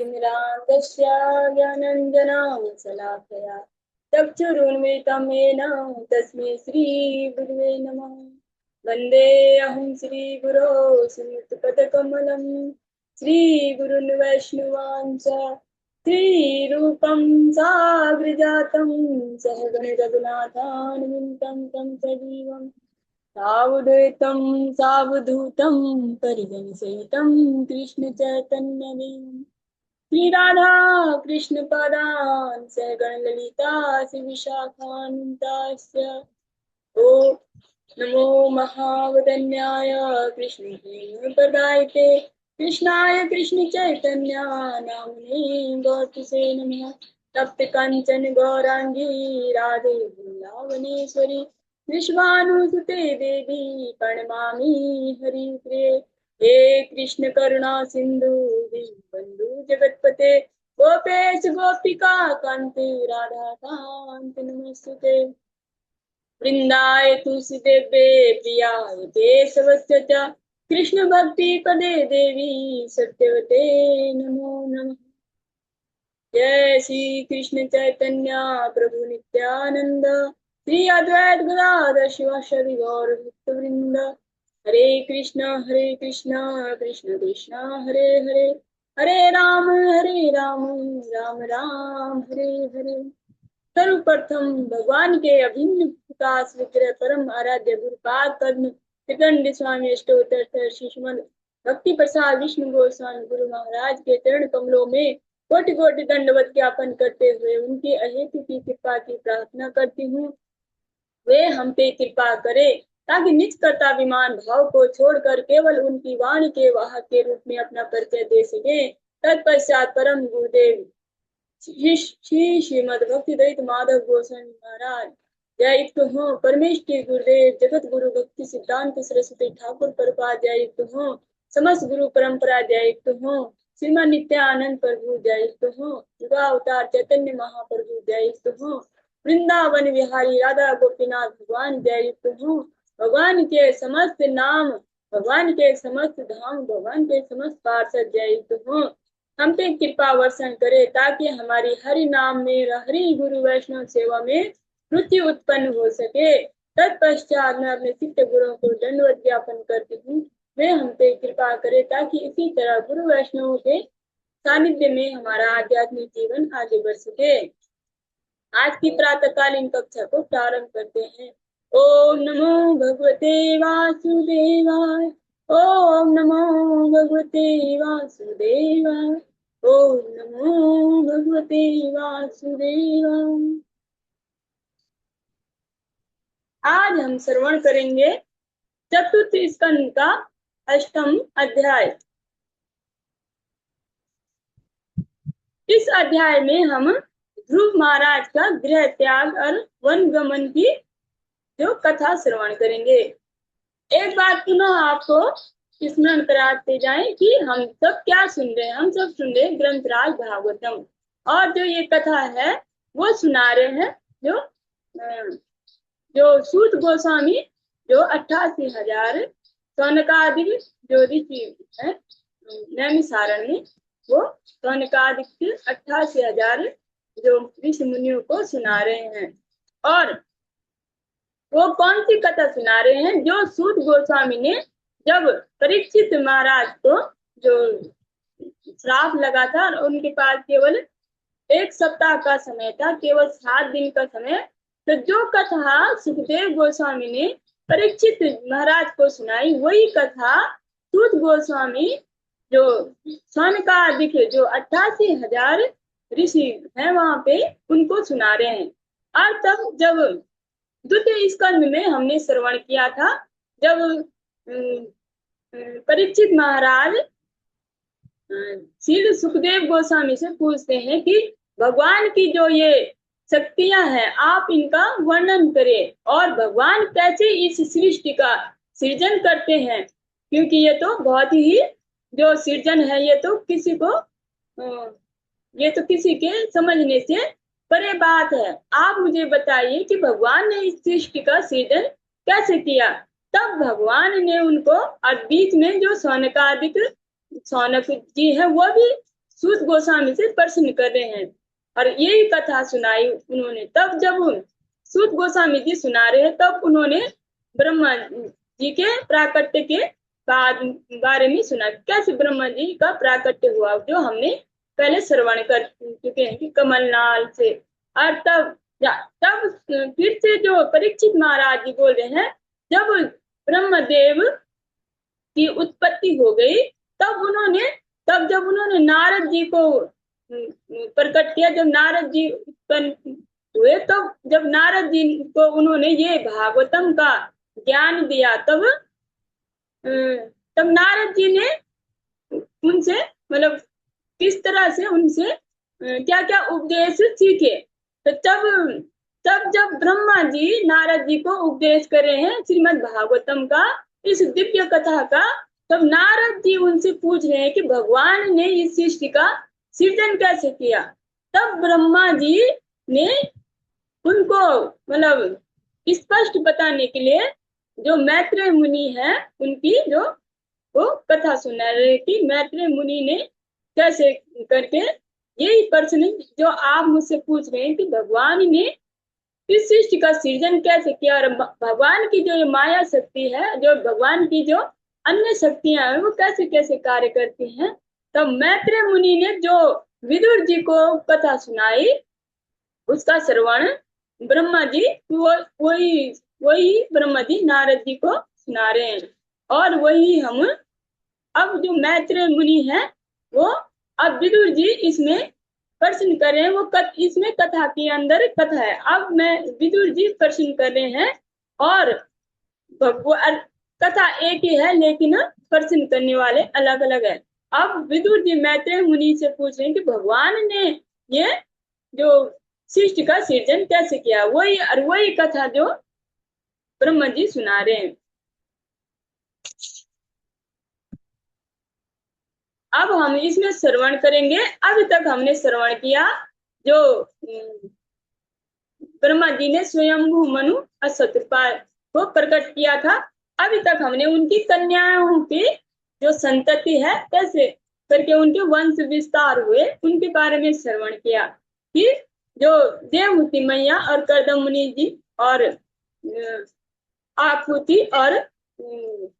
तिमिरान्धस्य ज्ञानञ्जनशलाकया चक्षुरुन्मिलितं येन तस्मै श्रीगुरुवे नमः। वन्देऽहं श्रीगुरो श्रीयुतपदकमलं श्रीगुरुन् वैष्णवांश्च श्रीरूपं साग्रजातं सहगण रघुनाथान्वितं तं सजीवम् सावधूतं सावधूतं परिजनसहितं कृष्ण चैतन्यदेवम् श्री राधा कृष्ण पदान् सहगण ललिता श्री विशाखान्वितास्य ओ नमो महावदन्याय कृष्ण प्रदायते कृष्णाय कृष्ण चैतन्य नामने गौतुसे नमः। तप्त कंचन गौरांगी राधे वृंदावनेश्वरी विश्वानुसुते देवी प्रणमामि हरिप्रिये। हे कृष्ण करुणा सिंधु दीनबंधु जगतपते गोपेश गोपिका कांते राधा कांत नमस्ते। वृंदाय तुलसीदेवे प्रियाय केशवस्य च कृष्ण भक्ति पदे देवी सत्यवते नमो नमः। जय श्री कृष्ण चैतन्य प्रभु नित्यानंद श्री अद्वैत गदाधर शिवासादि गौर भक्तवृंद। हरे कृष्ण कृष्ण कृष्ण हरे हरे हरे राम राम राम हरे हरे। सर्वप्रथम भगवान के अभिन्न प्रकाश विग्रह परम आराध्य गुरुपाद पद्म त्रिदंड स्वामी अष्टोत्तर श्रीमद भक्ति प्रसाद विष्णु गोस्वामी गुरु महाराज के चरण कमलों में कोटि कोटि दंडवत ज्ञापन करते हुए उनकी अहेतु की कृपा की प्रार्थना करती हूँ। वे हम पे कृपा करे ताकि निज कर्ताभिमान भाव को छोड़कर केवल उनकी वाणी के वाहक के रूप में अपना परिचय दे सके। तत्पश्चात परम गुरुदेव श्री श्रीमद भक्ति दयित माधव गोस्वामी महाराज जय युक्त हो। परमेश्वर गुरुदेव जगत गुरु भक्ति सिद्धांत सरस्वती ठाकुर प्रभुपाद जय युक्त हो। समस्त गुरु परंपरा जय युक्त हो। श्रीमद नित्यानंद प्रभु जय युक्त हो। युगा अवतार चैतन्य महाप्रभु जय युक्त हो। वृंदावन विहारी राधा गोपीनाथ भगवान जय युक्त हो। भगवान के समस्त नाम भगवान के समस्त धाम भगवान के समस्त पार्षद जय युक्त हो। हम पे कृपा वर्षण करे ताकि हमारी हरि नाम में हरि गुरु वैष्णव सेवा में रुचि उत्पन्न हो सके। तत्पश्चात मैं अपने सिद्ध गुरुओं को दंडवत ज्ञापन करती हूँ। वे हम पे कृपा करे ताकि इसी तरह गुरु वैष्णव के सानिध्य में हमारा आध्यात्मिक जीवन आगे बढ़ सके। आज की प्रातःकालीन कक्षा को प्रारंभ करते हैं। ओम नमो भगवते वासुदेवाय। ओम नमो भगवते वासुदेवाय। ओम नमो भगवते वासुदेवाय। आज हम श्रवण करेंगे चतुर्थ स्कंद का अष्टम अध्याय। इस अध्याय में हम ध्रुव महाराज का गृह त्याग और वन गमन की जो कथा श्रवण करेंगे। एक बात पुनः आपको स्मरण कराते जाएं कि हम सब क्या सुन रहे हैं। हम सब सुन रहे हैं ग्रंथराज भागवतम और जो ये कथा है वो सुना रहे हैं जो सूत गोस्वामी जो 88,000 सौनकादिक जो ऋषि है नैमिषारण्य में वो सौनकादिक 88,000 जो ऋषि मुनियों को सुना रहे हैं। और वो कौन सी कथा सुना रहे हैं जो सूत गोस्वामी ने जब परीक्षित महाराज को जो श्राप लगा था और उनके पास केवल 1 सप्ताह का समय था, केवल 7 दिन का समय, तो जो कथा सुखदेव गोस्वामी ने परीक्षित महाराज को सुनाई वही कथा सूत गोस्वामी जो सौनकादिक जो 88,000 ऋषि हैं वहां पे उनको सुना रहे हैं। और तब जब द्वितीय स्कंद में हमने श्रवण किया था जब परीक्षित महाराज श्री सुखदेव गोस्वामी से पूछते हैं कि भगवान की जो ये शक्तियां हैं आप इनका वर्णन करें और भगवान कैसे इस सृष्टि का सृजन करते हैं, क्योंकि ये तो बहुत ही जो सृजन है ये तो किसी के समझने से परे बात है। आप मुझे बताइए कि भगवान ने इस सृष्टि का सृजन कैसे किया। तब भगवान ने उनको और बीच में जो सौनक जी है वो भी सूत गोस्वामी से प्रश्न कर रहे हैं और यही कथा सुनाई उन्होंने। तब जब सूत गोस्वामी जी सुना रहे हैं तब उन्होंने ब्रह्मा जी के प्राकट्य के बारे में सुना, कैसे ब्रह्मा जी का प्राकट्य हुआ, जो हमने पहले श्रवण कर चुके हैं कि कमलनाल से। और तब फिर से जो परीक्षित महाराज जी बोल रहे हैं, जब ब्रह्मदेव की उत्पत्ति हो गई तब जब उन्होंने नारद जी को प्रकट किया, जब नारद जी उत्पन्न हुए, तब जब नारद जी को उन्होंने ये भागवतम का ज्ञान दिया, तब नारद जी ने उनसे मतलब किस तरह से उनसे क्या क्या उपदेश सीखे। तो तब जब ब्रह्मा जी नारद जी को उपदेश कर रहे हैं श्रीमद् भागवतम का, इस दिव्य कथा का, तब नारद जी उनसे पूछ रहे हैं कि भगवान ने इस सृष्टि का सृजन कैसे किया। तब ब्रह्मा जी ने उनको मतलब स्पष्ट बताने के लिए जो मैत्रेय मुनि है उनकी जो वो कथा सुना रहे कि मैत्रेय मुनि ने कैसे करके यही प्रश्न जो आप मुझसे पूछ रहे हैं कि भगवान ने इस सृष्टि का सृजन कैसे किया, और भगवान की जो माया शक्ति है, जो भगवान की जो अन्य शक्तियां हैं, वो कैसे कैसे कार्य करती हैं। तब मैत्रेय मुनि ने जो विदुर जी को कथा सुनाई, उसका श्रवण ब्रह्मा जी वही ब्रह्मा जी नारद जी को सुना रहे हैं। और वही हम अब जो मैत्रेय मुनि है वो अब विदुर जी इसमें प्रश्न कर रहे हैं, वो इसमें कथा के अंदर कथा है। अब मैं विदुर जी प्रश्न कर रहे हैं और कथा एक ही है लेकिन प्रश्न करने वाले अलग अलग है। अब विदुर जी मैत्रेय मुनि से पूछ रहे हैं कि भगवान ने ये जो सृष्टि का सृजन कैसे किया, वही कथा जो ब्रह्मा जी सुना रहे हैं। अब हम इसमें श्रवण करेंगे। अभी तक हमने श्रवण किया जो ब्रह्मा जी ने स्वयंभू मनु और शत्रुपाल को प्रकट किया था। अभी तक हमने उनकी कन्याओं की जो संतति है कैसे करके उनके वंश विस्तार हुए, उनके बारे में श्रवण किया कि जो देवहूति मैया और कर्दम मुनि जी और आकृति और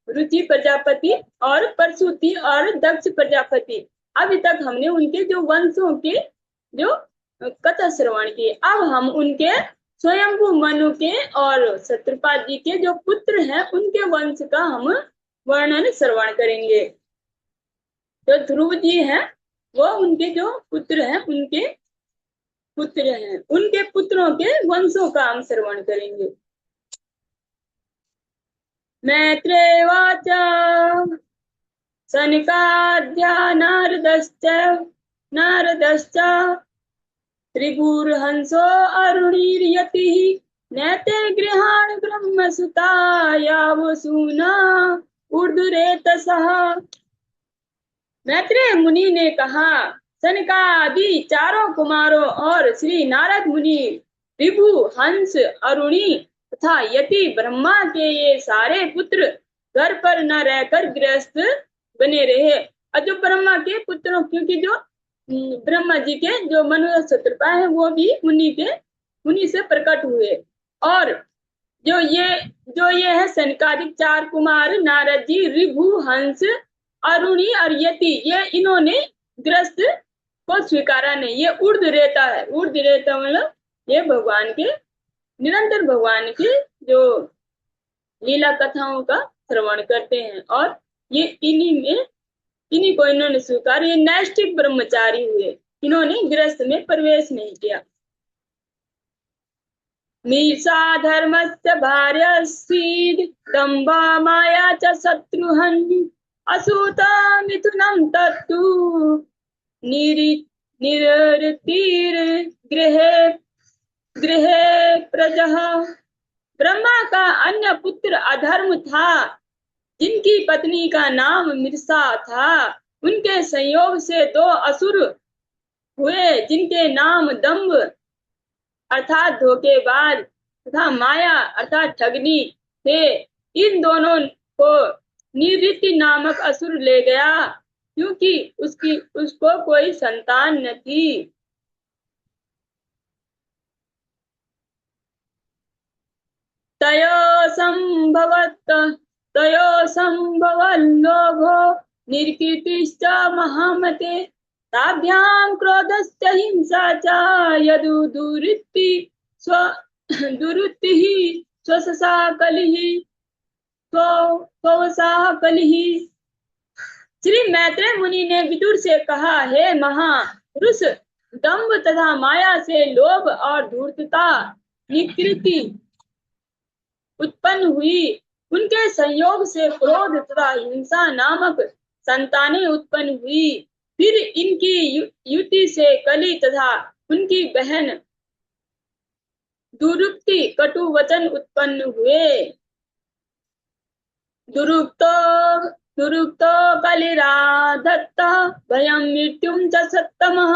रुचि प्रजापति और परशुति और दक्ष प्रजापति, अभी तक हमने उनके जो वंशों के जो कथा श्रवण की। अब हम उनके स्वयंभू मनु के और शत्रुपाद जी के जो पुत्र हैं उनके वंश का हम वर्णन श्रवण करेंगे। जो ध्रुव जी हैं वो उनके जो पुत्र हैं उनके पुत्रों के वंशों का हम श्रवण करेंगे। मैत्रेयवाच सनकाद्या नारदश्च त्रिभुर्हंसो अरुणिर्यतिः नैते गृहाण ब्रह्मसुता यावसूना ऊर्ध्वरेतसः। मैत्रेय मुनि ने कहा, सनकादि चारों कुमारों और श्री नारद मुनि, त्रिभु, हंस, अरुणी तथा यति ब्रह्मा के ये सारे पुत्र घर पर न रहकर गृहस्थ बने रहे। और जो ब्रह्मा के पुत्रों, क्योंकि जो ब्रह्मा जी के जो मनु शत्रुपा है वो भी मुनि से प्रकट हुए। और जो ये है सनकादिक चार कुमार नारद जी, ऋभु, हंस, अरुणी और यति, ये इन्होंने गृहस्थ को स्वीकारा नहीं। ये ऊर्ध्व रेता है। ऊर्ध्व रेता मतलब ये भगवान के निरंतर भगवान की जो लीला कथाओं का श्रवण करते हैं और ये इन्हीं को इन्होंने स्वीकार, ये नैष्ठिक ब्रह्मचारी हुए, इन्होंने गृहस्थ में प्रवेश नहीं किया। मीसा धर्मस्य भार्यसीद दंभा माया च शत्रुहन असूता मिथुनं तत्तु निरृतिर गृहे प्रजः। ब्रह्मा का अन्य पुत्र अधर्म था, जिनकी पत्नी का नाम मिर्सा था। उनके संयोग से दो असुर हुए, जिनके नाम दंभ अर्थात धोखेबाज तथा माया अर्थात ठगनी थे। इन दोनों को निवृत्ति नामक असुर ले गया। क्योंकि उसको कोई संतान न थी। तयो संभवत तयो संभवल्लोभो निर्कीर्तिश्च महामते, ताभ्यां क्रोधश्च हिंसा च यदु दुरुक्ति स्व दुरुक्तिः स्वससा कलिः स्वसा कलिः। श्री मैत्रेय मुनि ने विदुर से कहा, हे महापुरुष, दंभ तथा माया से लोभ और धूर्तता निकृति उत्पन्न हुई, उनके संयोग से क्रोध तथा हिंसा नामक संतानें उत्पन्न हुई, फिर इनकी युति से कली तथा उनकी बहन दुरुक्ति कटु वचन उत्पन्न हुए। दुरुक्तो दुरुक्तो कलिराधत्तः भयं मृत्युं च सत्तमः,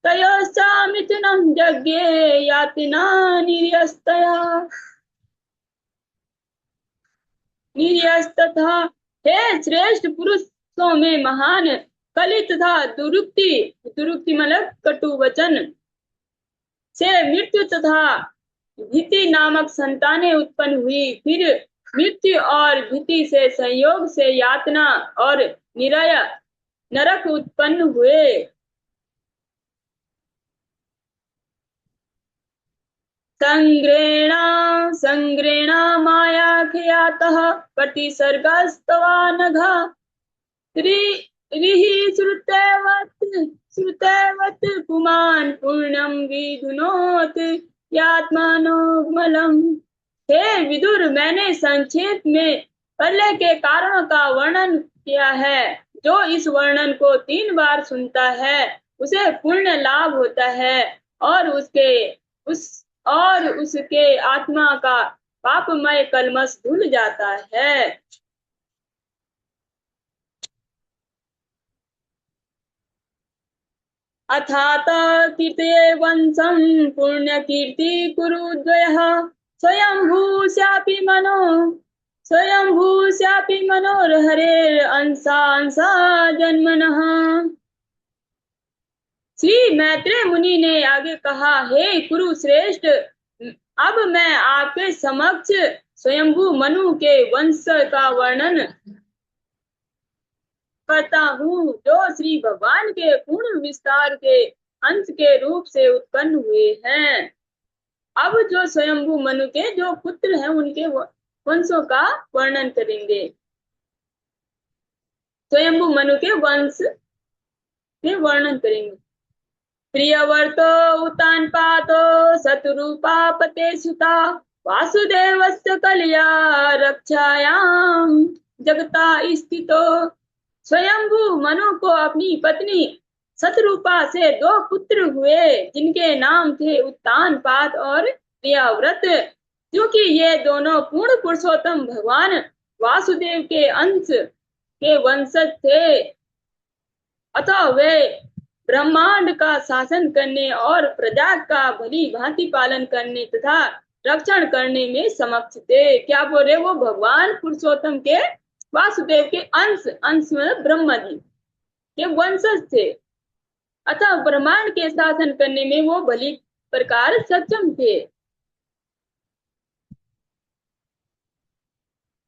तयोश्च मिथुनं यज्ञे यातिना निर्यस्तथा। हे श्रेष्ठ पुरुषों में महान, कलि तथा दुरुक्ति मतलब कटु वचन से मृत्यु तथा भीति नामक संतानें उत्पन्न हुई, फिर मृत्यु और भीति से संयोग से यातना और निरय नरक उत्पन्न हुए। संग्रेणा माया ख्यातः प्रतिसर्गस्तवा नघा, श्रुतैवत् पुमान् पुण्यं विधुनोत् यात्मानोमलम्। हे विदुर, मैंने संक्षेप में प्रलय के कारणों का वर्णन किया है। जो इस वर्णन को 3 बार सुनता है उसे पुण्य लाभ होता है और उसके आत्मा का पापमय कलमश धुल जाता है। अथात कीर्तये वंशं पुण्यकीर्ति कुरुद्वयः, स्वयंभूस्यापि मनोरहरेरंसा जन्मनः। श्री मैत्रेय मुनि ने आगे कहा, हे कुरु श्रेष्ठ, अब मैं आपके समक्ष स्वयंभू मनु के वंश का वर्णन करता हूँ, जो श्री भगवान के पूर्ण विस्तार के अंश के रूप से उत्पन्न हुए हैं। अब जो स्वयंभू मनु के जो पुत्र हैं उनके वंशों का वर्णन करेंगे। स्वयंभू मनु के वंश के वर्णन करेंगे। प्रियवर्तो उतानपातो शतरूपापते सुता, वासुदेवस्य कलया रक्षायां जगता स्थितो। स्वयंभू मनु को अपनी पत्नी शतरूपा से 2 पुत्र हुए, जिनके नाम थे उत्तानपाद और प्रियव्रत, क्योंकि ये दोनों पूर्ण पुरुषोत्तम भगवान वासुदेव के अंश के वंशज थे। अतः वे ब्रह्मांड का शासन करने और प्रजा का भली भांति पालन करने तथा रक्षण करने में समक्ष थे। क्या बोल रहे? वो भगवान पुरुषोत्तम के वासुदेव के अंश में ब्रह्मा जी के वंशज थे, अतः ब्रह्मांड के शासन करने में वो भली प्रकार सक्षम थे।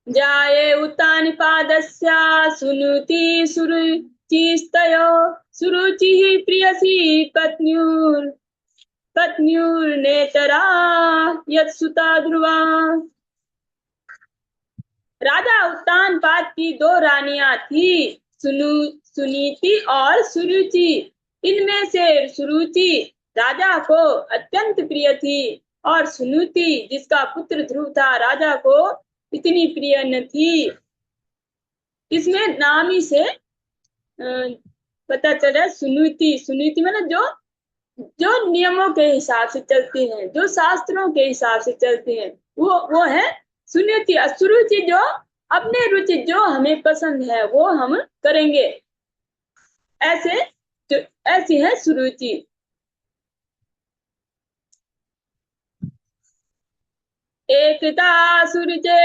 जाये उत्तानपादस्या सुनुति सुरुचिस्तयो, सुरुचिः प्रियसी पत्न्युर्नेतरा यत्सुता ध्रुवा। राजा उत्तानपाद की 2 रानियां थी, सुनीति और सुरुचि। इनमें से सुरुचि राजा को अत्यंत प्रिय थी और सुनीति, जिसका पुत्र ध्रुव था, राजा को इतनी प्रिय न थी। इसमें नाम ही से पता चला। सुनीति मतलब जो नियमों के हिसाब से चलती हैं, जो शास्त्रों के हिसाब से चलती हैं, वो है सुनीति। सुरुचि जो अपने रुचि, जो हमें पसंद है वो हम करेंगे, ऐसी है सुरुचि। एकदा सुरुचे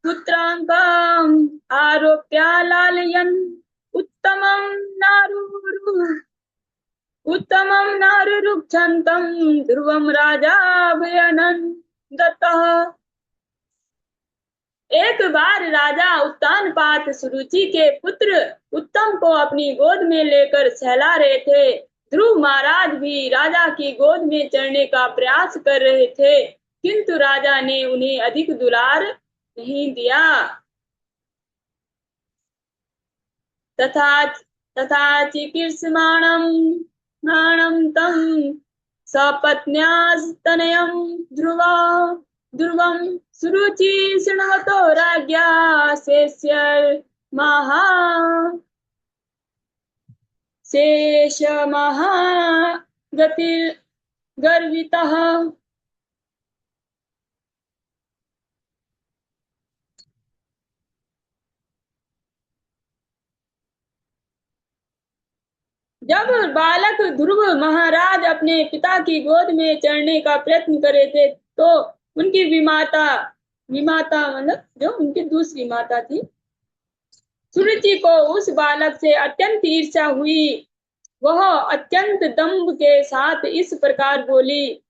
पुत्रांकम् आरोप्य लालयन् उत्तमं नारुरुक्षन्तं ध्रुवं राजा भयानन्दतः। एक बार राजा उत्तानपाद सुरुचि के पुत्र उत्तम को अपनी गोद में लेकर सहला रहे थे। ध्रुव महाराज भी राजा की गोद में चढ़ने का प्रयास कर रहे थे, किंतु राजा ने उन्हें अधिक दुलार नहीं दिया। तथा चिकीर्षमाणं तं सपत्न्यास्तनयं ध्रुवं सुरुचि शृण्वतो राज्ञा शेषमहागतिर्गर्वितः। जब बालक ध्रुव महाराज अपने पिता की गोद में चढ़ने का प्रयत्न कर रहे थे, तो उनकी विमाता मतलब जो उनकी दूसरी माता थी, सुरुचि को उस बालक से अत्यंत ईर्ष्या हुई। वह अत्यंत दंभ के साथ इस प्रकार बोली,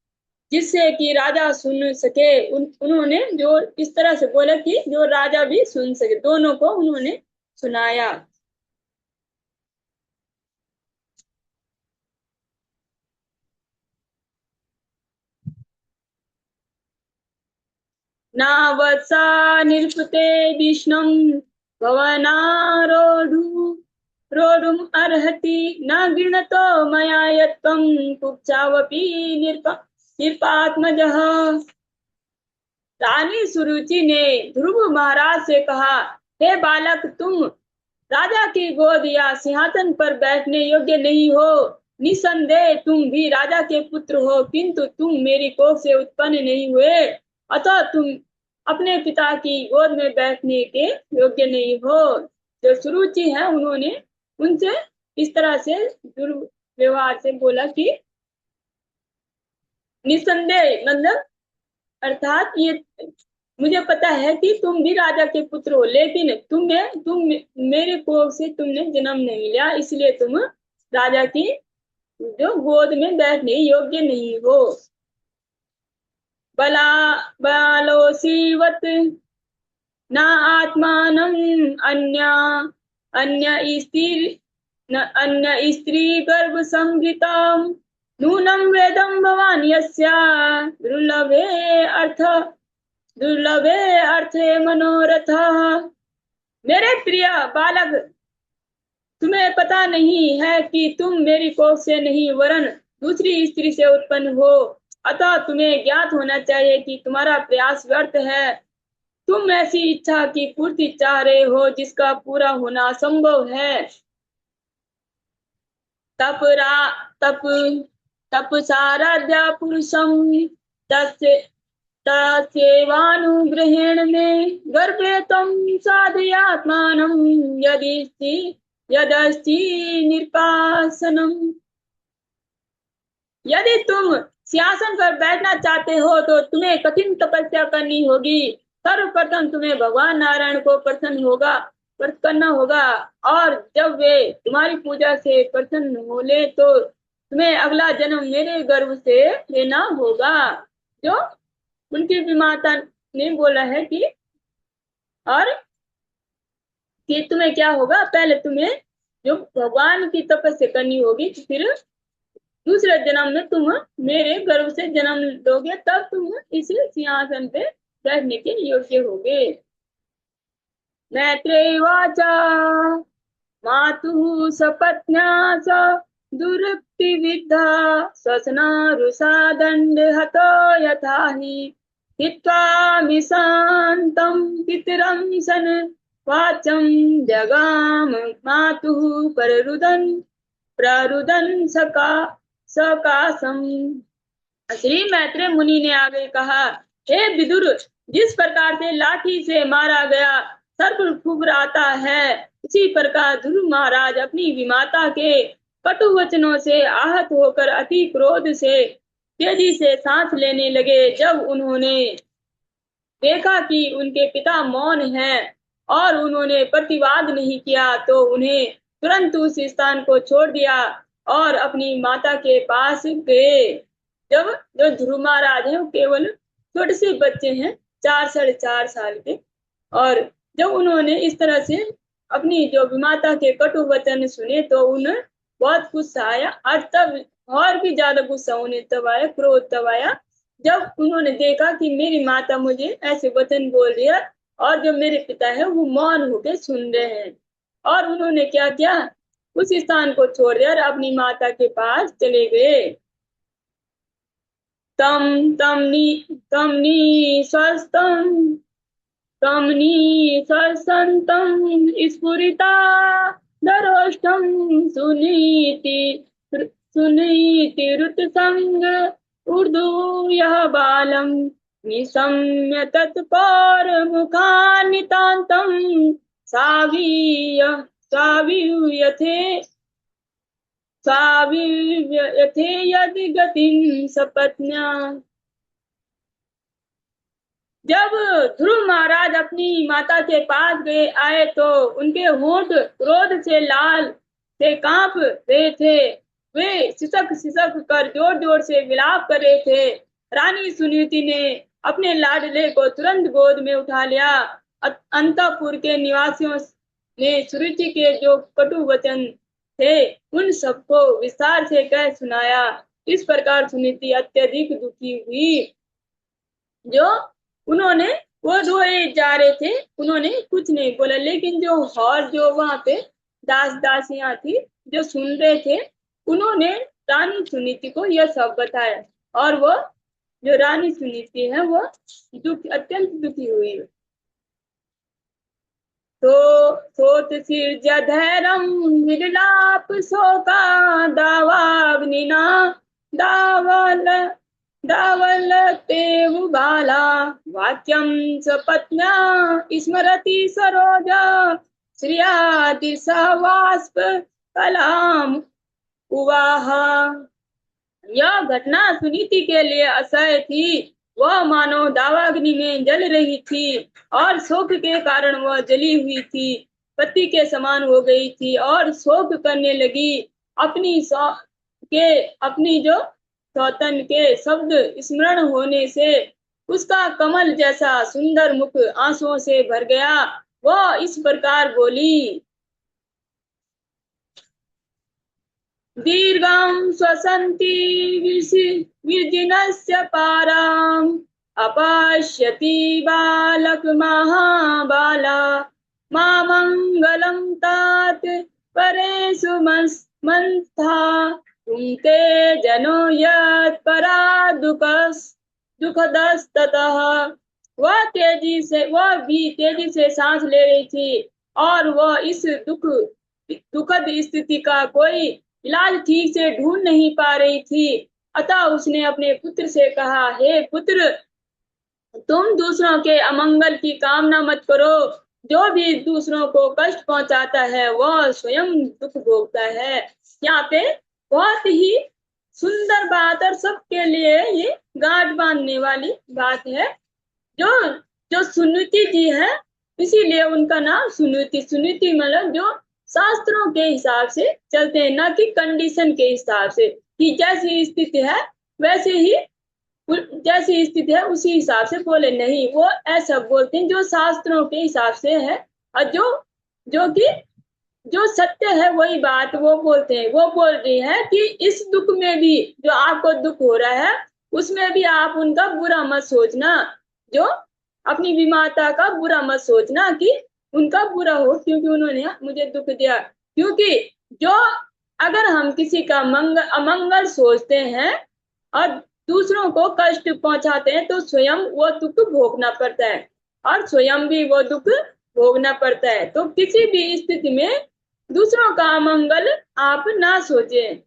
जिससे कि राजा सुन सके। उन्होंने जो इस तरह से बोला कि जो राजा भी सुन सके, दोनों को उन्होंने सुनाया। नावत्सा निरुपते विष्णुं भवनारोढुम् अर्हति न गृणतो मया यत्त्वं कुक्षावपि निरपात्मजः। रानी सुरुचि ने ध्रुव महाराज से कहा, हे बालक, तुम राजा की गोद या सिंहासन पर बैठने योग्य नहीं हो। निसंदेह तुम भी राजा के पुत्र हो, किंतु तुम मेरी कोख से उत्पन्न नहीं हुए, अतः तुम अपने पिता की गोद में बैठने के योग्य नहीं हो। जो सुरुचि है, उन्होंने उनसे इस तरह से दुर्व्यवहार से बोला कि निसंदेह मतलब अर्थात ये मुझे पता है कि तुम भी राजा के पुत्र हो, लेकिन तुम मेरे कोख से तुमने जन्म नहीं लिया, इसलिए तुम राजा की जो गोद में बैठने योग्य नहीं हो। बालोसीवत न आत्मानं अन्य स्त्री गर्भ संवृतं नूनं वेदं भवान् यस्य दुर्लभे अर्थे मनोरथः। मेरे प्रिय बालक, तुम्हें पता नहीं है कि तुम मेरी कोख से नहीं वरन दूसरी स्त्री से उत्पन्न हो, अतः तुम्हें ज्ञात होना चाहिए कि तुम्हारा प्रयास व्यर्थ है। तुम ऐसी इच्छा की पूर्ति चाह रहे हो जिसका पूरा होना असंभव है। तपसाराध्या पुरुषं तस्यैवानुग्रहेण मे गर्भे त्वं साधयात्मानं यदस्ति निर्पासनम्। यदि तुम सिंहासन पर बैठना चाहते हो तो तुम्हें कठिन तपस्या करनी होगी। सर्वप्रथम तुम्हें भगवान नारायण को प्रसन्न करना होगा, और जब वे तुम्हारी पूजा से प्रसन्न हो ले तो तुम्हें अगला जन्म मेरे गर्भ से लेना होगा। जो उनकी विमाता ने बोला है कि और कि तुम्हें क्या होगा, पहले तुम्हें जो भगवान की तपस्या करनी होगी, फिर दूसरे जन्म में तुम मेरे गर्भ से जन्म लोगे, तब तुम इस सिंहासन पे बैठने के योग्य होगे। मैत्रेयवाच मातुः सपत्न्या स दुरुक्ति विद्धा स्वसनारुषा दण्डहतो यथा हि हित्वा मिशान्तं पितरं सन वाचं जगाम मातुः प्ररुदन सकाशम। श्री मैत्रेय मुनि ने आगे कहा, हे विदुर, जिस प्रकार से लाठी से मारा गया सर्प फुफराता है, उसी प्रकार ध्रुव महाराज अपनी विमाता के कटु वचनों से आहत होकर अति क्रोध से तेजी से सांस लेने लगे। जब उन्होंने देखा कि उनके पिता मौन हैं और उन्होंने प्रतिवाद नहीं किया, तो उन्हें तुरंत उस स्थान को छोड़ दिया और अपनी माता के पास गए। जब जो ध्रुव महाराज हैं वो केवल छोटे से बच्चे हैं, 4 साढ़े 4 साल के, और जब उन्होंने इस तरह से अपनी जो माता के कटु वचन सुने तो उन्हें बहुत गुस्सा आया, और तब और भी ज्यादा गुस्सा उन्हें तब आया, क्रोध तब आया जब उन्होंने देखा कि मेरी माता मुझे ऐसे वचन बोल रही है और जो मेरे पिता है वो मौन होकर सुन रहे हैं। और उन्होंने क्या किया, उस स्थान को छोड़ दिया और अपनी माता के पास चले गए। तम तमनी स्वस्थम तमनी स्वसंतम स्फुरिता दरोष्टम सुनीति सुनीति रुतसंग उर्दू यह बालम निशम्य तत्पर मुखानितांतम सावीय सावीयथे सावीयथे यदि गतिं सपत्न्या। जब ध्रुव महाराज अपनी माता के पास गए आए तो उनके होंठ क्रोध से लाल से कांप रहे थे। वे सिसक सिसक कर जोर जोर से विलाप कर रहे थे। रानी सुनीति ने अपने लाडले को तुरंत गोद में उठा लिया। अंतपुर के निवासियों ने सुरुचि के जो कटु वचन थे उन सबको विस्तार से कह सुनाया। इस प्रकार सुनीति अत्यधिक दुखी हुई। जो उन्होंने वो रोए जा रहे थे, उन्होंने कुछ नहीं बोला, लेकिन जो और जो वहां पे दास दासियां थी जो सुन रहे थे उन्होंने रानी सुनीति को यह सब बताया, और वो जो रानी सुनीति है वो अत्यंत दुखी हुई। तो सोत सिरजधैरम विरलाप शोका दावाग्निना दावल दावलतेव बाला वाक्यं सपत्न्या स्मरति सरोजा श्रियाति सवास्प कलाम उवाहा। यह घटना सुनीति के लिए असह्य थी। वह मानो दावाग्नि में जल रही थी और शोक के कारण वह जली हुई थी, पति के समान हो गई थी और शोक करने लगी। अपनी जो सौतन के शब्द स्मरण होने से उसका कमल जैसा सुंदर मुख आंसुओं से भर गया। वह इस प्रकार बोली, दीर्घं श्वसन्ति विर्जिनस्य पाराम् अपश्यति बालक महाबाला मामंगलं तात परेषु मंथा तुमते जनो यत् परा दुखदस्ततः। वह भी तेजी से सांस ले रही थी और वह इस दुखद स्थिति का कोई इलाज ठीक से ढूंढ नहीं पा रही थी। अतः उसने अपने पुत्र से कहा, हे पुत्र, तुम दूसरों के अमंगल की कामना मत करो। जो भी दूसरों को कष्ट पहुंचाता है वह स्वयं दुख भोगता है। यहाँ पे बहुत ही सुंदर बात और सबके लिए ये गांठ बांधने वाली बात है। जो सुनीति जी है इसीलिए उनका नाम सुनीति। सुनीति मतलब जो शास्त्रों के हिसाब से चलते हैं, न कि कंडीशन के हिसाब से कि जैसी स्थिति है वैसे ही जैसी स्थिति है उसी हिसाब से बोले, नहीं, वो ऐसा बोलते हैं जो शास्त्रों के हिसाब से है और जो सत्य है वही बात वो बोलते हैं। वो बोल रही है कि इस दुख में भी जो आपको दुख हो रहा है उसमें भी आप उनका बुरा मत सोचना, जो अपनी विमाता का बुरा मत सोचना कि उनका बुरा हो क्योंकि उन्होंने मुझे दुख दिया। क्योंकि जो अगर हम किसी का अमंगल सोचते हैं और दूसरों को कष्ट पहुंचाते हैं तो स्वयं वो दुख भोगना पड़ता है और स्वयं भी वो दुख भोगना पड़ता है। तो किसी भी स्थिति में दूसरों का अमंगल आप ना सोचें।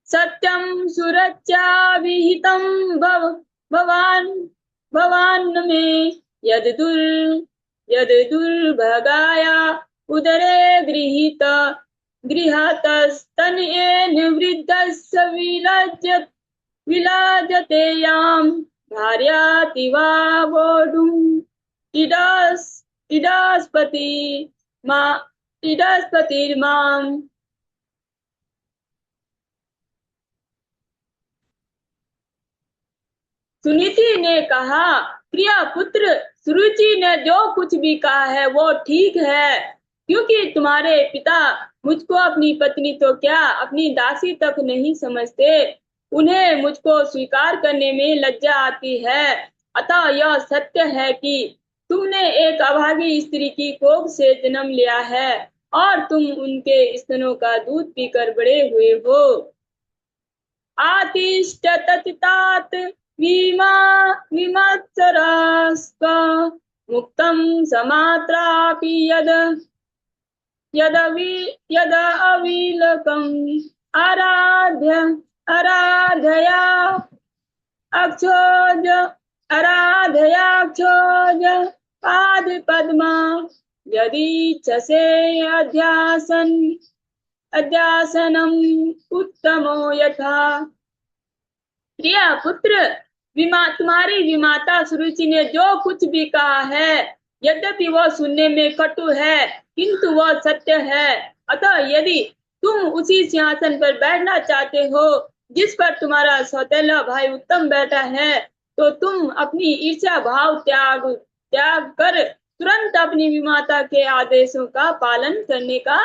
सत्यम सुरक्षा विहितम भवान में यद दुर्भगाया उदरे गृहतस्तनयेन वृद्धस्य विलाजते याम भार्याति वा वोढुम् इडास्पति मा इडास्पतिर्माम्। सुनीति ने कहा, प्रिय पुत्र, सुरुचि ने जो कुछ भी कहा है वो ठीक है, क्योंकि तुम्हारे पिता मुझको अपनी पत्नी तो क्या अपनी दासी तक नहीं समझते। उन्हें मुझको स्वीकार करने में लज्जा आती है। अतः यह सत्य है कि तुमने एक अभागी स्त्री की कोख से जन्म लिया है और तुम उनके स्तनों का दूध पीकर बड़े हुए हो। आतिष्ठतात विमत्सरस्क मुक्तं समात्रापि यद अविलकम् आराधया अक्षोज पाद पद्मा यदीच्छसे अध्यासनम् उत्तमो यथा। प्रिय पुत्र, तुम्हारी विमाता सुरुचि ने जो कुछ भी कहा है, यद्यपि वह सुनने में कटु है, किंतु वह सत्य है। अतः यदि तुम उसी सिंहासन पर बैठना चाहते हो जिस पर तुम्हारा सौतेला भाई उत्तम बैठा है, तो तुम अपनी ईर्ष्या भाव त्याग कर तुरंत अपनी विमाता के आदेशों का पालन करने का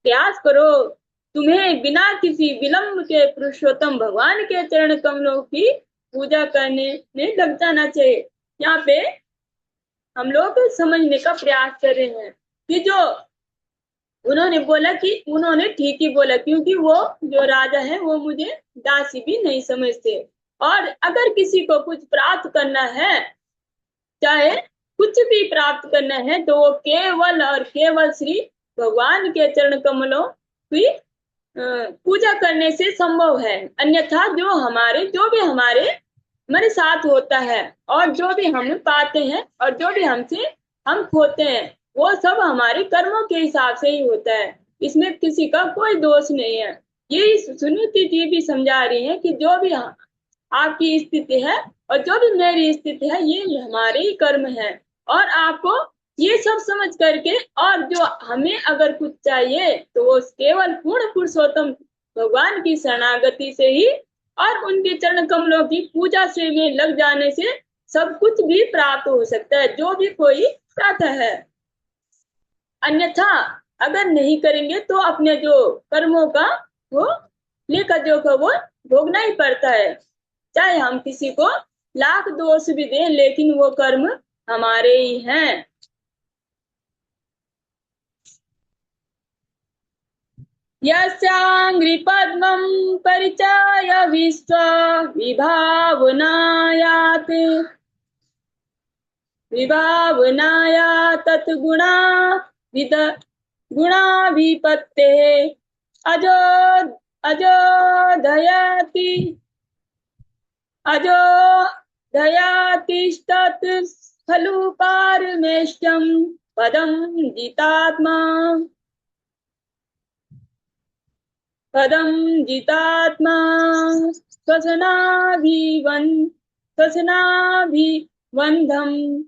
प्रयास करो। तुम्हें बिना किसी विलंब के पुरुषोत्तम भगवान के चरण कमलों की पूजा करने में लग जाना चाहिए। यहाँ पे हम लोग समझने का प्रयास कर रहे हैं कि जो उन्होंने बोला कि उन्होंने ठीक ही बोला, क्योंकि वो जो राजा है वो मुझे दासी भी नहीं समझते। और अगर किसी को कुछ प्राप्त करना है, चाहे कुछ भी प्राप्त करना है, तो वो केवल और केवल श्री भगवान के चरण कमलों की पूजा करने से संभव है। अन्यथा जो भी हमारे साथ होता है और जो भी हम पाते हैं और जो भी हम खोते हैं, वो सब हमारे कर्मों के हिसाब से ही होता है। इसमें किसी का कोई दोष नहीं है। ये सुनीति जी भी समझा रही है कि जो भी आपकी स्थिति है और जो भी मेरी स्थिति है, ये हमारे ही कर्म है। और आपको ये सब समझ करके, और जो हमें अगर कुछ चाहिए तो वो केवल पूर्ण पुरुषोत्तम भगवान की शरणागति से ही और उनके चरण कमलों की पूजा से में लग जाने से सब कुछ भी प्राप्त हो सकता है, जो भी कोई चाहता है। अन्यथा अगर नहीं करेंगे तो अपने जो कर्मों का वो लेखा जोखा वो भोगना ही पड़ता है। चाहे हम किसी को लाख दोष भी दें, लेकिन वो कर्म हमारे ही हैं। यस्याङ्घ्रि पद्मं परिचाय विश्व विभावनाया तत् गुणाभिपत्तेः अजोदयातिष्ठत् खलु पारमेष्ठ्यं पदं जितात्मा स्वसनाभिवन्धम्।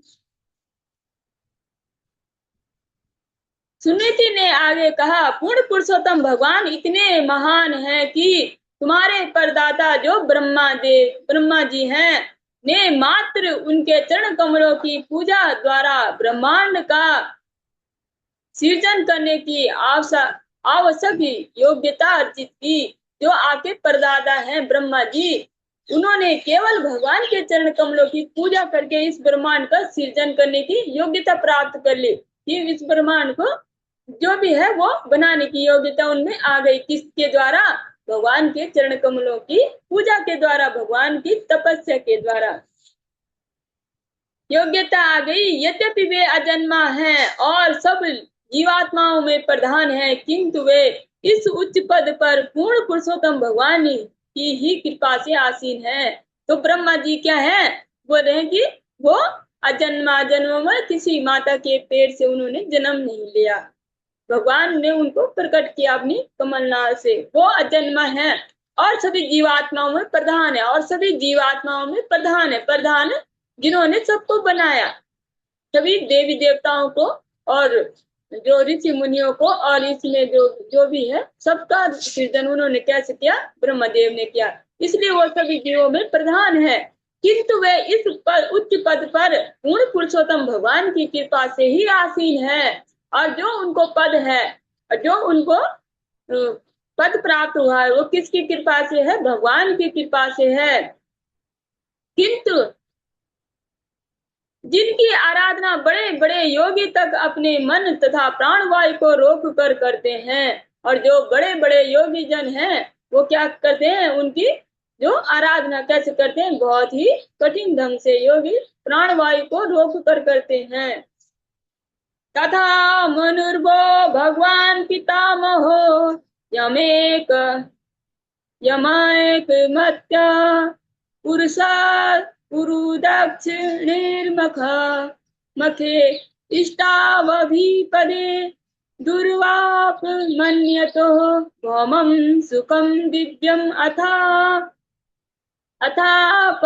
सुनीति ने आगे कहा, पूर्ण पुरुषोत्तम भगवान इतने महान हैं कि तुम्हारे परदाता जो ब्रह्मा जी हैं ने मात्र उनके चरण कमलों की पूजा द्वारा ब्रह्मांड का सृजन करने की आवश्यक योग्यता अर्जित की। जो आपके परदादा हैं ब्रह्मा जी, उन्होंने केवल भगवान के चरण कमलों की पूजा करके इस ब्रह्मांड का सृजन करने की योग्यता प्राप्त कर ली। कि इस ब्रह्मांड को जो भी है वो बनाने की योग्यता उनमें आ गई। किसके द्वारा? भगवान के चरण कमलों की पूजा के द्वारा, भगवान की तपस्या के द्वारा योग्यता आ गई। यद्यपि वे अजन्मा हैं और सब जीवात्माओं में प्रधान है, किंतु वे इस उच्च पद पर पूर्ण पुरुषोत्तम भगवान की ही कृपा से आसीन है। तो ब्रह्मा जी क्या है? बोल रहे हैं कि वो अजन्मा, जन्म में किसी माता के पेट से उन्होंने जन्म नहीं लिया। भगवान ने उनको प्रकट किया अपनी कमलनाथ से। वो अजन्मा है और सभी जीवात्माओं में प्रधान है, और सभी जीवात्माओं में प्रधान है, प्रधान जिन्होंने सबको बनाया, सभी देवी देवताओं को और जो ऋषि मुनियों को, और इसमें जो जो भी है सबका सृजन उन्होंने कैसे किया, ब्रह्मदेव ने किया, इसलिए वो सभी जीवों में प्रधान है। किंतु वे इस उच्च पद पर पूर्ण पुरुषोत्तम भगवान की कृपा से ही आसीन है, और जो उनको पद है, जो उनको पद प्राप्त हुआ है, वो किसकी कृपा से है, भगवान की कृपा से है। किंतु जिनकी आराधना बड़े बड़े योगी तक अपने मन तथा प्राणवायु को रोक कर करते हैं, और जो बड़े बड़े योगी जन हैं वो क्या करते हैं, उनकी जो आराधना कैसे करते हैं, बहुत ही कठिन ढंग से योगी प्राणवायु को रोक कर करते हैं। तथा मनुर्भो भगवान पितामहो यमेक यमायक मत्या पुरुषा पुरुदक्षिणीर्मख मखे इष्टावभिपदे दुर्वाप मन्यतो भौमं सुखं दिव्यम् अथाप अथाप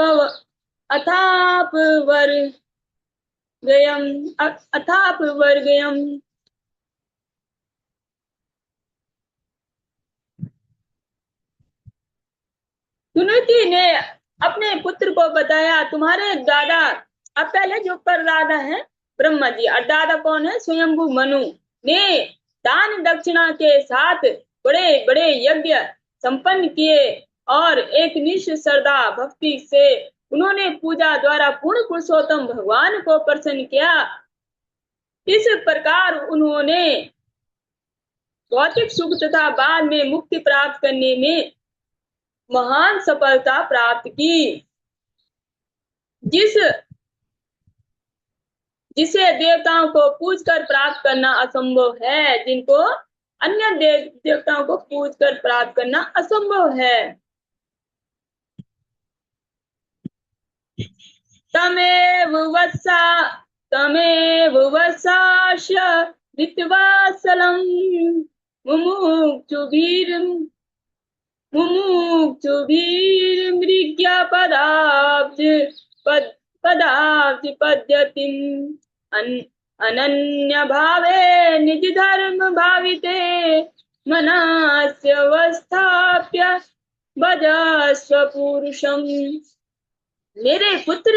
वर्गयम्। सुनीति ने अपने पुत्र को बताया, तुम्हारे दादा, अब पहले जो पर दादा है ब्रह्मा जी, और दादा कौन है, स्वयंभू मनु ने दान दक्षिणा के साथ बड़े बड़े यज्ञ संपन्न किए, और एक निष्ठ श्रद्धा भक्ति से उन्होंने पूजा द्वारा पूर्ण पुरुषोत्तम भगवान को प्रसन्न किया। इस प्रकार उन्होंने भौतिक सुख तथा बाद में मुक्ति प्राप्त करने में महान सफलता प्राप्त की। जिसे देवताओं को पूजकर प्राप्त करना असंभव है, जिनको अन्य देवताओं को पूजकर प्राप्त करना असंभव है। तमेव वसाश वित्वासलम मुमुक्षुभिर मुमुक्षुभिर्मृग्या पदाब्ज पद्यतिम् अनन्य भावे निज धर्म भाविते मनस्य अवस्थाप्य भजस्व पुरुषम। मेरे पुत्र,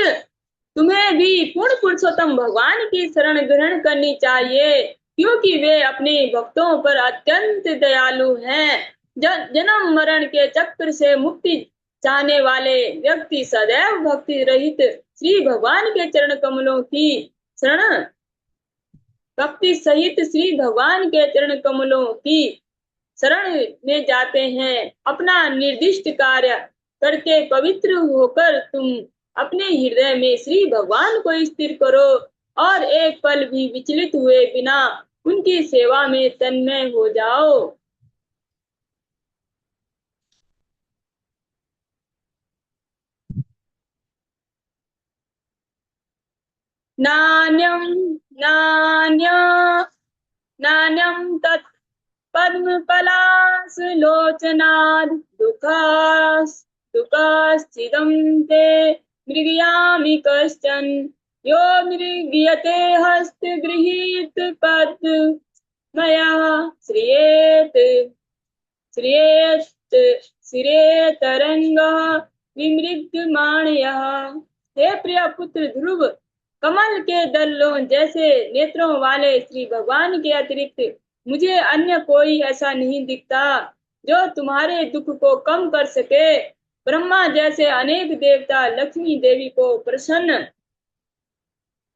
तुम्हें भी पूर्ण पुरुषोत्तम भगवान की शरण ग्रहण करनी चाहिए, क्योंकि वे अपने भक्तों पर अत्यंत दयालु हैं। जन्म मरण के चक्र से मुक्ति चाहने वाले व्यक्ति सदैव भक्ति रहित श्री भगवान के चरण कमलों की शरण भक्ति सहित श्री भगवान के चरण कमलों की शरण में जाते हैं। अपना निर्दिष्ट कार्य करके पवित्र होकर तुम अपने हृदय में श्री भगवान को स्थिर करो, और एक पल भी विचलित हुए बिना उनकी सेवा में तन्मय हो जाओ। नान्यं नान्य नान्यं तत् पद्मपलाशलोचनाद् दुःखस्थितं ते मृगयामि कश्चन यो मृगीयते हस्तगृहीत पद्मया श्रियेतरङ्गः विमृग्यमाणयः। हे प्रिय पुत्र ध्रुव, कमल के दलों जैसे नेत्रों वाले श्री भगवान के अतिरिक्त मुझे अन्य कोई ऐसा नहीं दिखता जो तुम्हारे दुख को कम कर सके। ब्रह्मा जैसे अनेक देवता लक्ष्मी देवी को प्रसन्न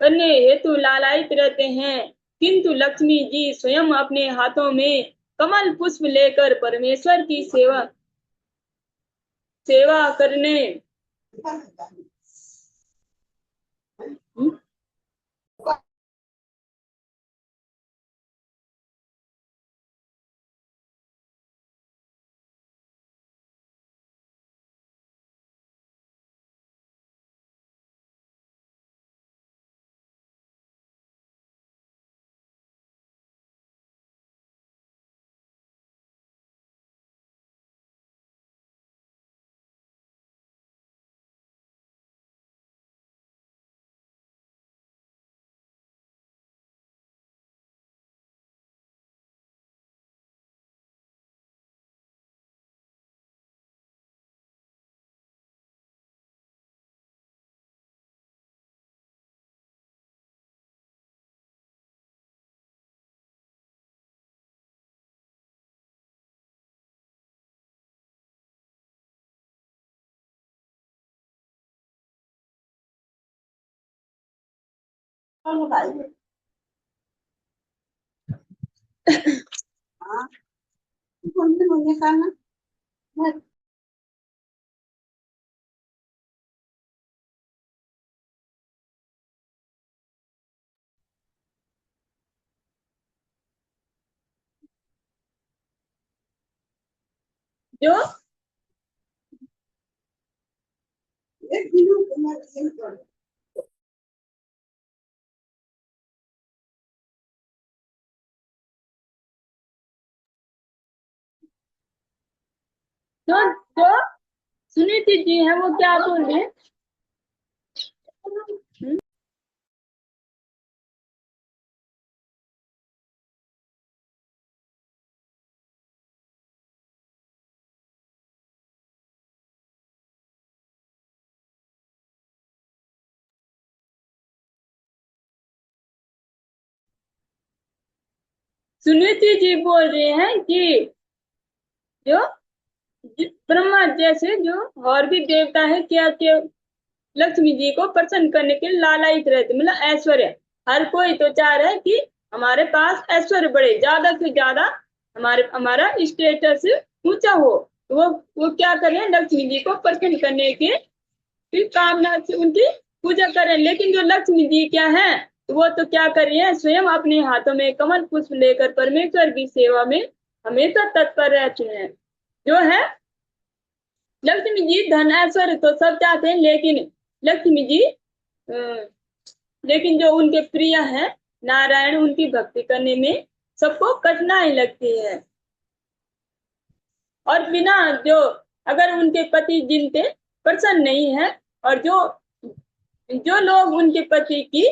करने हेतु लालायित रहते हैं, किंतु लक्ष्मी जी स्वयं अपने हाथों में कमल पुष्प लेकर परमेश्वर की सेवा करने जो जो जो सुनीति जी है वो क्या बोल रहे हैं? सुनीति जी बोल रहे हैं कि जो ब्रह्मा जैसे जो और भी देवता है क्या क्या लक्ष्मी जी को प्रसन्न करने के लिए लालायित रहते, मतलब ऐश्वर्य। हर कोई तो चाह रहा है कि हमारे पास ऐश्वर्य बढ़े, ज्यादा से ज्यादा हमारा स्टेटस ऊंचा हो। तो वो क्या करें, लक्ष्मी जी को प्रसन्न करने की कामना से उनकी पूजा करें। लेकिन जो लक्ष्मी जी क्या है, तो वो तो क्या कर रही है, स्वयं अपने हाथों में कमल पुष्प लेकर परमेश्वर की सेवा में हमेशा तत्पर रहती हैं। जो है लक्ष्मी जी धन ऐश्वर्य तो सब चाहते हैं, लेकिन लक्ष्मी जी लेकिन जो उनके प्रिय हैं नारायण, उनकी भक्ति करने में सबको कठिनाई लगती है। और बिना जो अगर उनके पति जिन पे प्रसन्न नहीं है, और जो जो लोग उनके पति की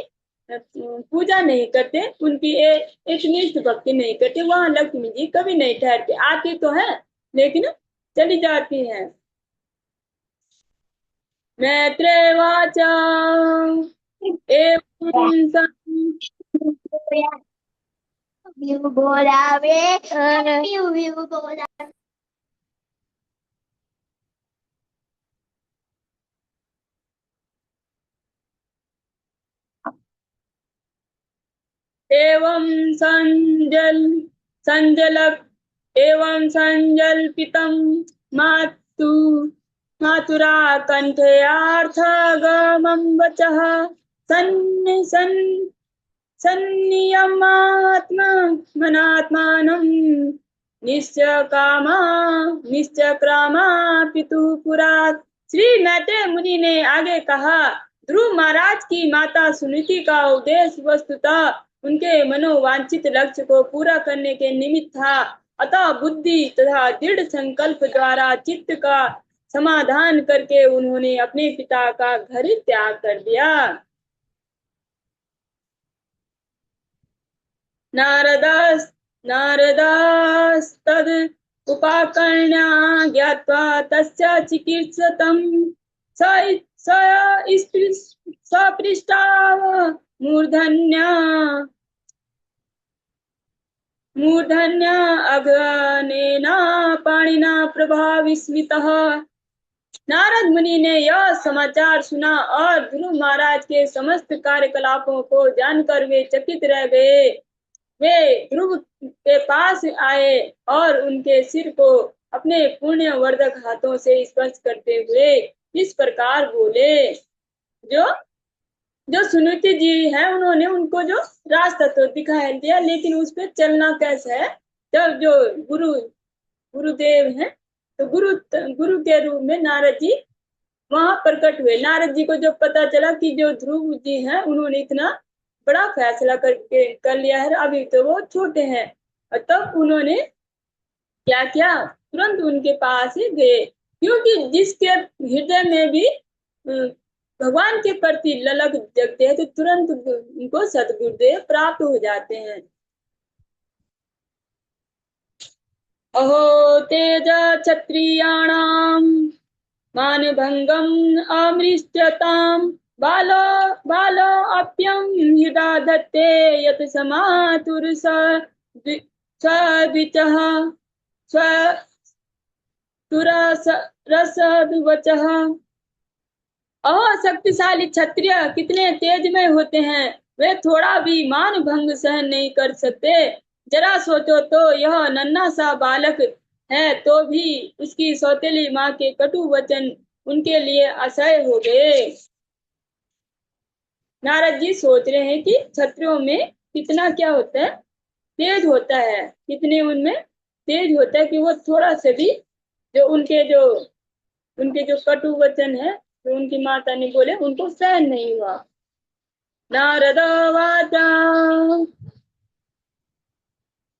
पूजा नहीं करते, उनकी एक निष्ठ भक्ति नहीं करते, वहां लक्ष्मी जी कभी नहीं ठहरते। आती तो है लेकिन चली जाती है। मैत्रेवाच एवं एवं संजल एवं संजल्पितं मातु मातुरा कंठयार्थगमं वचः सन् सन् सन्नियमात्मा मनात्मानं निश्चकामा निश्चक्रामा पितुः पुरात्। श्री मैत्रेय मुनि ने आगे कहा, ध्रुव महाराज की माता सुनीति का उद्देश्य वस्तुतः उनके मनोवांछित लक्ष्य को पूरा करने के निमित्त था। अतः बुद्धि तथा दृढ़ संकल्प द्वारा चित्त का समाधान करके उन्होंने अपने पिता का घर त्याग कर दिया। नारदास्तद उपाकर्ण्या ज्ञात्वा तस्य चिकीर्षतं सपृष्टाव मूर्धन्या अग्नेना पाणिना प्रभाविस्मितः। नारद मुनि ने यह समाचार सुना और ध्रुव महाराज के समस्त कार्यकलापों को जानकर वे चकित रह गए। वे ध्रुव के पास आए और उनके सिर को अपने पुण्य वर्धक हाथों से स्पर्श करते हुए इस प्रकार बोले। जो जो सुनीति जी हैं, उन्होंने उनको जो रास्ता तो दिखाई दिया, लेकिन उस पर चलना कैसे है। जब जो गुरुदेव हैं, तो गुरु के रूप में नारद जी वहां प्रकट हुए। नारद जी को जब पता चला कि जो ध्रुव जी हैं उन्होंने इतना बड़ा फैसला करके कर लिया है, अभी तो वो छोटे हैं, और तब उन्होंने क्या किया, तुरंत उनके पास ही गए। क्योंकि जिसके हृदय में भी भगवान के प्रति ललक जगते हैं, तो तुरंत उनको सद्गुरुदेव प्राप्त हो जाते हैं। अहो तेज क्षत्रियाणाम मानभंगम् अमृष्यताम् बालो बालो अप्यं यदा दत्ते यत् समातुर स्वद्विचः स्वतुरसद्वचः। अहो शक्तिशाली क्षत्रिय कितने तेजमय होते हैं, वे थोड़ा भी मान भंग सहन नहीं कर सकते। जरा सोचो तो, यह नन्हा सा बालक है तो भी उसकी सौतेली माँ के कटु वचन उनके लिए असह्य हो गए। नारद जी सोच रहे हैं कि क्षत्रियों में कितना क्या होता है, तेज होता है, कितने उनमें तेज होता है कि वो थोड़ा से भी जो उनके जो कटु वचन है जो उनकी माता ने बोले उनको सहन नहीं हुआ। नारद वाचा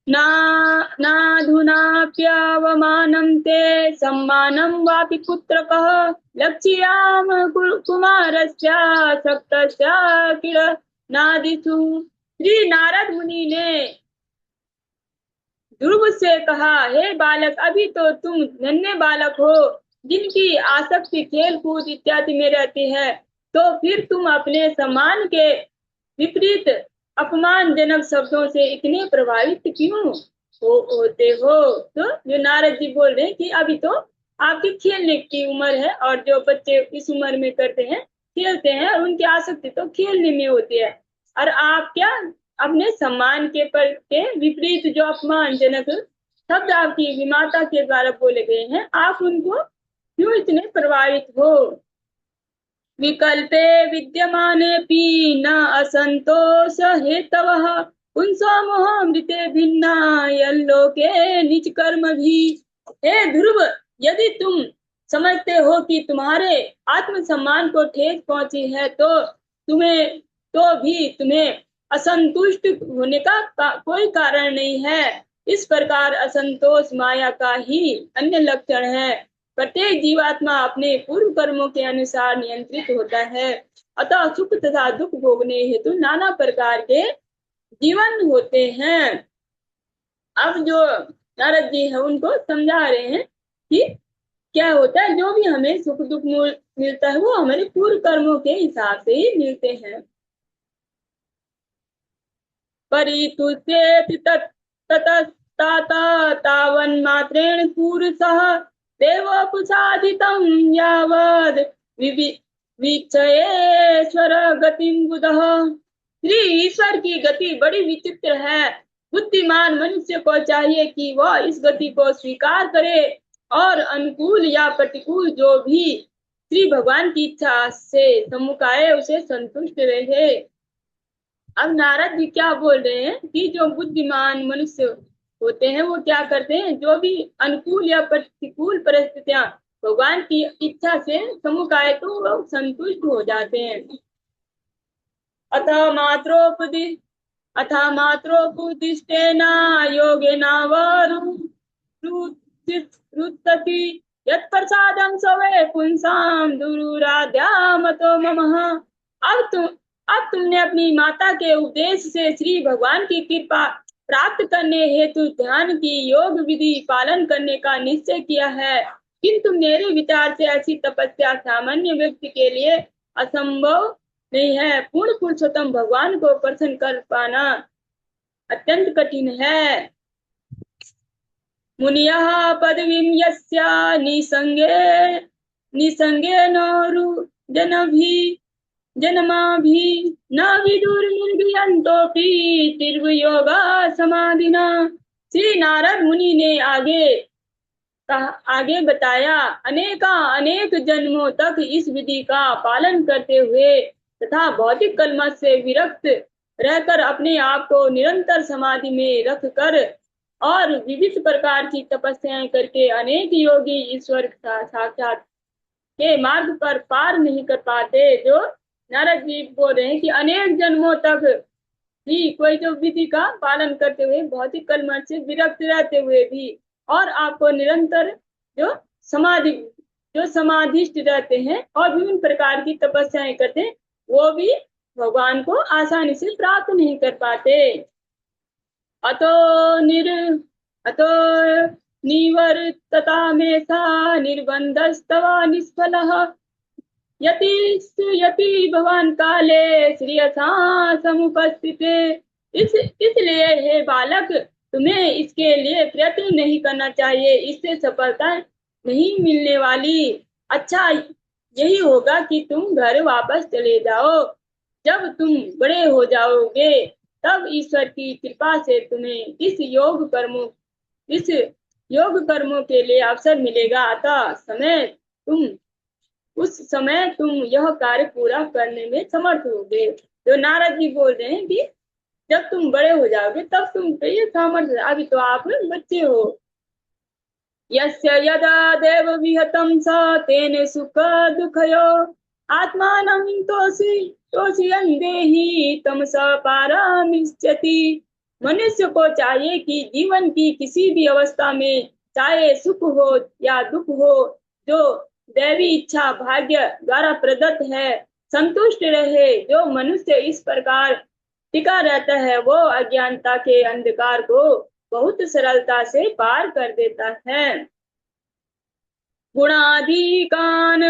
ना नाधुनाप्यवमानं ते सम्मानं वापि पुत्रकः लक्ष्याम कुमारस्य शक्तस्य किल नादिषु। श्री नारद मुनि ने ध्रुव से कहा, हे बालक, अभी तो तुम नन्हे बालक हो जिनकी आसक्ति खेल कूद इत्यादि में रहती है, तो फिर तुम अपने सम्मान के विपरीत अपमानजनक शब्दों से इतने प्रभावित क्यों होते हो। तो जो नारद जी बोल रहे हैं कि अभी तो आपकी खेलने की उम्र है, और जो बच्चे इस उम्र में करते हैं, खेलते हैं, और उनकी आसक्ति तो खेलने में होती है, और आप क्या अपने सम्मान के विपरीत जो अपमानजनक शब्द आपकी विमाता के द्वारा बोले गए हैं, आप उनको क्यों इतने प्रभावित हो। विकल्पे विद्यमानेऽपि न असन्तोष हेतवः पुंसो मोहामृते भिन्ना यल्लोके निज कर्म भी। हे ध्रुव, यदि तुम समझते हो कि तुम्हारे आत्मसम्मान को ठेस पहुंची है, तो तुम्हें असंतुष्ट होने का कोई कारण नहीं है। इस प्रकार असंतोष माया का ही अन्य लक्षण है। प्रत्येक जीवात्मा अपने पूर्व कर्मों के अनुसार नियंत्रित होता है, अतः सुख तथा दुख भोगने हेतु नाना प्रकार के जीवन होते हैं। अब जो नारद जी है उनको समझा रहे हैं कि क्या होता है, जो भी हमें सुख दुख मिलता है वो हमारे पूर्व कर्मों के हिसाब से ही मिलते हैं। परितुष्येति ततस्ताता तावन्मात्रेण पुरुषः देवोपसादितं यावद् वीक्षयेश्वर गतिं बुधः। श्री ईश्वर की गति बड़ी विचित्र है। बुद्धिमान मनुष्य को चाहिए कि वह इस गति को स्वीकार करे और अनुकूल या प्रतिकूल जो भी श्री भगवान की इच्छा से सम्मुख आए उसे संतुष्ट रहे। अब नारद जी क्या बोल रहे हैं कि जो बुद्धिमान मनुष्य होते हैं वो क्या करते हैं, जो भी अनुकूल या प्रतिकूल परिस्थितियां भगवान की इच्छा से सम्मुख आए तो वो संतुष्ट हो जाते हैं। अतः मात्रोपदिष्टेन योगेन वरुत्सति यत्प्रसादं सवे पुंसां दुरुराध्यामतो ममः। अब तुमने अपनी माता के उपदेश से श्री भगवान की कृपा प्राप्त करने हेतु ध्यान की योग विधि पालन करने का निश्चय किया है, किंतु मेरे विचार से ऐसी तपस्या सामान्य व्यक्ति के लिए असंभव नहीं है। पूर्ण पुरुषोत्तम भगवान को प्रसन्न कर पाना अत्यंत कठिन है। मुनियः पदवीं यस्य निसंगेन जन्माभि न विदुर्निर्भियन्तोऽपि तीव्रयोगा समाधिना। श्री नारद मुनि ने आगे बताया, अनेक जन्मों तक इस विधि का पालन करते हुए तथा भौतिक कलमश से विरक्त रहकर अपने आप को निरंतर समाधि में रख कर और विविध प्रकार की तपस्याएं करके अनेक योगी ईश्वर साक्षात के मार्ग पर पार नहीं कर पाते। जो नारद जी बोल रहे हैं कि अनेक जन्मों तक भी कोई जो विधि का पालन करते हुए भौतिक कलमश से विरक्त रहते हुए भी और आपको निरंतर जो समाधिष्ट रहते हैं और विभिन्न प्रकार की तपस्याएं करते हैं, वो भी भगवान को आसानी से प्राप्त नहीं कर पाते। अतो निवर्ततामेषा निर्बन्धस्तव निष्फलः यति भगवान काले श्रेयसा समुपस्थिते। इसलिए हे बालक, तुम्हें इसके लिए प्रयत्न नहीं करना चाहिए, इससे सफलता नहीं मिलने वाली। अच्छा यही होगा कि तुम घर वापस चले जाओ। जब तुम बड़े हो जाओगे तब ईश्वर की कृपा से तुम्हें इस योग कर्मों के लिए अवसर मिलेगा। अतः उस समय तुम यह कार्य पूरा करने में समर्थ होगे। जो नारद जी बोल रहे हैं कि जब तुम बड़े हो जाओगे तब तुम पे ये सामर्थ्य, अभी तो आप बच्चे हो। यस्य यदा देव विहतं स तेन सुख दुःखयो आत्मानं तोषयन् देहि तम स पारमिष्यति। मनुष्य को चाहिए कि जीवन की किसी भी अवस्था में, चाहे सुख हो या दुख हो, जो दैवी इच्छा भाग्य द्वारा प्रदत्त है, संतुष्ट रहे। जो मनुष्य इस प्रकार टिका रहता है वो अज्ञानता के अंधकार को बहुत सरलता से पार कर देता है। गुणाधिकान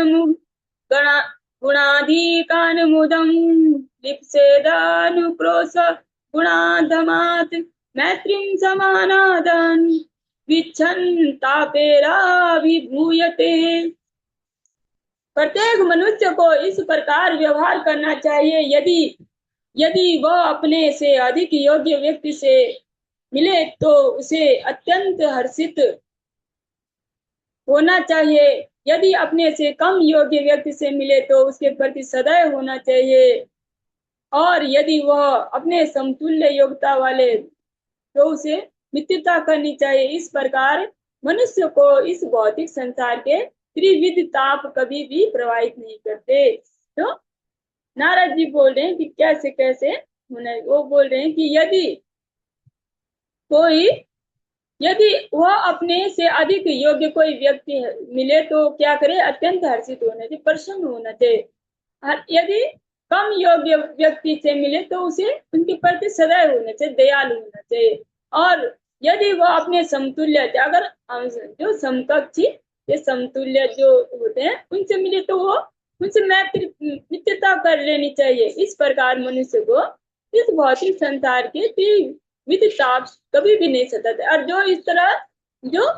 मुदम लिप्सेदानुप्रोष गुणाधमात् मैत्रीं समानादन् विच्छन्तापेराभिभूयते। प्रत्येक मनुष्य को इस प्रकार व्यवहार करना चाहिए। यदि वह अपने से अधिक योग्य व्यक्ति से मिले तो उसे अत्यंत हर्षित होना चाहिए। यदि अपने से कम योग्य व्यक्ति से मिले तो उसके प्रति सदैव होना चाहिए। और यदि वह अपने समतुल्य योग्यता वाले तो उसे मित्रता करनी चाहिए। इस प्रकार मनुष्य को इस भौतिक संसार के त्रिविध ताप कभी भी प्रभावित नहीं करते। तो नारद जी बोल रहे हैं कि कैसे कैसे होना। वो बोल रहे हैं कि यदि वह अपने से अधिक योग्य कोई व्यक्ति मिले तो क्या करे, अत्यंत हर्षित होना चाहिए, प्रसन्न होना चाहिए। यदि कम योग्य व्यक्ति से मिले तो उसे उनके प्रति सदैव होना चाहिए, दयालु होना चाहिए। और यदि वह अपने समतुल्य, अगर जो समकक्षी या समतुल्य जो होते हैं उनसे मिले तो वो उनसे मित्रता कर लेनी चाहिए। इस प्रकार मनुष्य को इस भौतिक संसार के विधि ताप कभी भी नहीं सताते। और जो इस तरह जो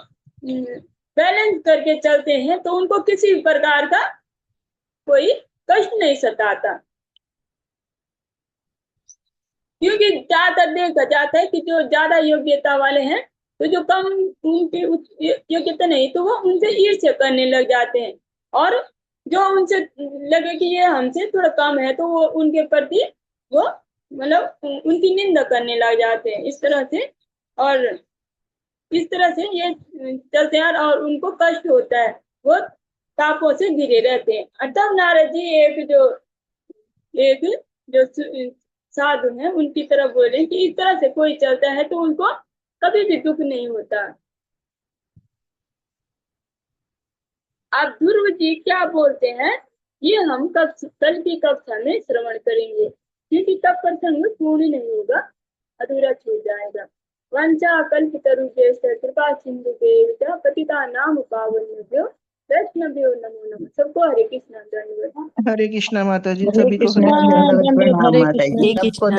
बैलेंस करके चलते हैं तो उनको किसी प्रकार का कोई कष्ट नहीं सताता। क्योंकि ज्यादातर देखा जाता है कि जो ज्यादा योग्यता वाले हैं तो जो कम उनकी योग्यता नहीं तो वो उनसे ईर्ष्या करने लग जाते हैं। और जो उनसे लगे कि ये हमसे थोड़ा कम है तो वो उनके प्रति वो मतलब उनकी निंदा करने लग जाते हैं। इस तरह से ये चलते हैं और उनको कष्ट होता है, वो तापों से घिरे रहते हैं। तब नारद जी एक जो साधु हैं उनकी तरफ बोले कि इस तरह से कोई चलता है तो उनको कभी भी दुख नहीं होता। अब ध्रुव जी क्या बोलते हैं ये हम कल की कक्षा में श्रवण करेंगे, क्योंकि तब प्रसंग पूर्ण नहीं होगा, अधूरा छूट जाएगा। वंचा कल्पितरुभ्यश्च कृपा सिन्धुभ्यैव पतितानां पावनेभ्यो वैष्णवेभ्यो नमो नमः। सबको हरे कृष्णा। हरे कृष्णा माता जी, हरे सभी को कृष्णा, हरे कृष्णा। हरे प्रणाम माता जी, कृष्णा। सबको